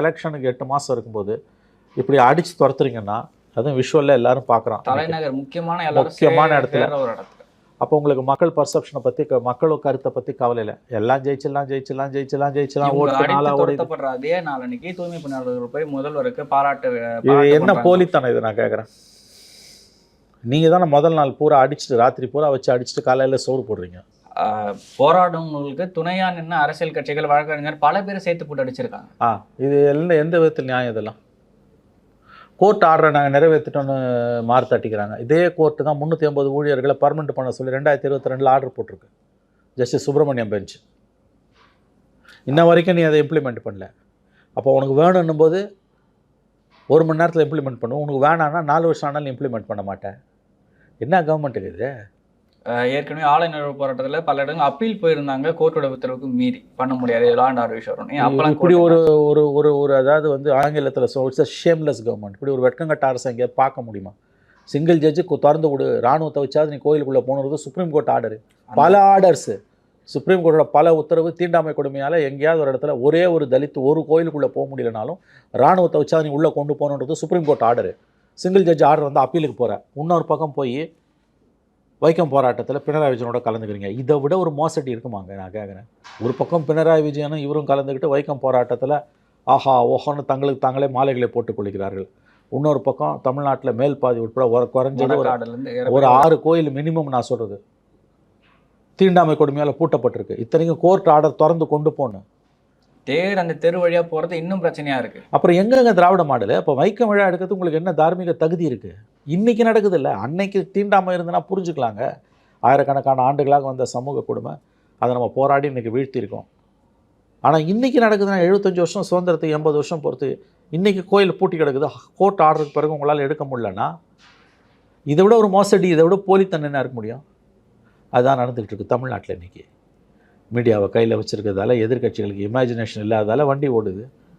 எலெக்ஷனுக்கு 8 மாதம் இருக்கும்போது இப்படி அடித்து துரத்துறீங்கன்னா, அதுவும் விஷுவலில் எல்லாரும் பார்க்குறோம். தலைநகர் முக்கியமான இடத்துல. அப்போ உங்களுக்கு மக்கள் பர்செப்ஷனை பற்றி, மக்கள் கருத்தை பற்றி கவலை இல்லை. எல்லாம் ஜெயிச்சலாம் ஓட்டு. அதே நாளன்னைக்கு தூய்மை பணியாளர்கள் போய் முதல்வருக்கு பாராட்டு. என்ன போலித்தானே இது நான் கேட்குறேன். நீங்கள் தானே முதல் நாள் பூரா அடிச்சுட்டு, ராத்திரி பூரா வச்சு அடிச்சுட்டு காலையில் சோறு போடுறீங்க. போராடுவங்களுக்கு துணையா நின்று அரசியல் கட்சிகள், வழக்கறிஞர் பல பேர் சேர்த்து போட்டு அடிச்சிருக்காங்க. இது எந்த விதத்தில் நியாயம்? இதெல்லாம் கோர்ட் ஆர்டரை நாங்கள் நிறைவேற்றிட்டோன்னு மார்த்தாட்டிக்கிறாங்க. இதே கோர்ட்டு தான் 350 ஊழியர்களை பர்மனெண்ட் பண்ண சொல்லி 2022 ஆர்டர் போட்டிருக்கு ஜஸ்டிஸ் சுப்பிரமணியம் பெஞ்ச். இன்ன வரைக்கும் நீ அதை இம்ப்ளிமெண்ட் பண்ணல. அப்போ உனக்கு வேணும்னும் போது 1 மணி நேரத்தில் இம்ப்ளிமெண்ட் பண்ணுவோம், உனக்கு வேணான்னா 4 வருஷம் ஆனாலும் இம்ப்ளிமெண்ட் பண்ண மாட்டேன். என்ன கவர்மெண்ட்டுக்கு இது? ஏற்கனவே ஆலை நிறுவ போராட்டத்தில் பல இடங்கள் அப்பீல் போயிருந்தாங்க, கோர்ட்டோட உத்தரவுக்கு மீறி பண்ண முடியாது, லா அண்ட் ஆர்டர் விஷயம். இப்படி ஒரு ஒரு ஒரு ஒரு அதாவது வந்து ஆங்கிலத்தில் இட்ஸ் ஷேம்லெஸ் கவர்மெண்ட். இப்படி ஒரு வெட்கங்கட்ட அரசு எங்கேயா பார்க்க முடியுமா? சிங்கிள் ஜட்ஜு திறந்து விடு, ராணுவத்தை வச்சாது நீ கோயிலுக்குள்ளே போனது சுப்ரீம் கோர்ட் ஆர்டரு. பல ஆர்டர்ஸு, சுப்ரீம் கோர்ட்டோட பல உத்தரவு. தீண்டாமை கொடுமையால் எங்கேயாவது ஒரு இடத்துல ஒரே ஒரு தலித்து ஒரு கோயிலுக்குள்ளே போக முடியலனாலும் ராணுவத்தை வச்சா நீ உள்ளே கொண்டு போகணுன்றது supreme court order. Single judge order வந்து அப்பீலுக்கு போகிற. இன்னொரு பக்கம் போய் வைக்கம் போராட்டத்தில் பினராயி விஜயனோட கலந்துக்கிறீங்க. இதை விட ஒரு மோசடி இருக்குமாங்க? நான் கேட்குறேன். ஒரு பக்கம் பினராயி விஜயனும் இவரும் கலந்துக்கிட்டு வைக்கம் போராட்டத்தில் ஆஹா ஓஹோன்னு தங்களுக்கு தாங்களே மாலைகளை போட்டுக் கொள்கிறார்கள். இன்னொரு பக்கம் தமிழ்நாட்டில் மேல் பாதி உட்பட குறைஞ்சது ஒரு 6 கோயில் மினிமம் நான் சொல்கிறது தீண்டாமை கொடுமையால் பூட்டப்பட்டிருக்கு. இத்தனைக்கும் கோர்ட் ஆர்டர் திறந்து கொண்டு போகணும். அந்த தெரு வழியாக போகிறது இன்னும் பிரச்சனையாக இருக்குது. அப்புறம் எங்கெங்க திராவிட மாடல்? அப்போ வைக்கம் விழா எடுக்கிறது உங்களுக்கு என்ன தார்மீக தகுதி இருக்குது? இன்றைக்கி நடக்குது இல்லை, அன்னைக்கு தீண்டாமல் இருந்ததுன்னா புரிஞ்சுக்கலாங்க. ஆயிரக்கணக்கான ஆண்டுகளாக வந்த சமூக கொடுமை, அதை நம்ம போராடி இன்றைக்கி வீழ்த்தியிருக்கோம். ஆனால் இன்றைக்கி நடக்குதுன்னா 75 வருஷம் சுதந்திரத்துக்கு 80 வருஷம் பொறுத்து இன்றைக்கி கோயில் பூட்டி கிடக்குது. கோர்ட் ஆர்டருக்கு பிறகு உங்களால் எடுக்க முடியலன்னா இதை விட ஒரு மோசடி, இதை விட போலித்தன்மையாக இருக்க முடியும்? அதுதான் நடந்துக்கிட்டு இருக்குது தமிழ்நாட்டில். இன்றைக்கி மீடியாவை கையில் வச்சுருக்கிறதால எதிர்கட்சிகளுக்கு இமேஜினேஷன் இல்லாததால் வண்டி ஓடுது.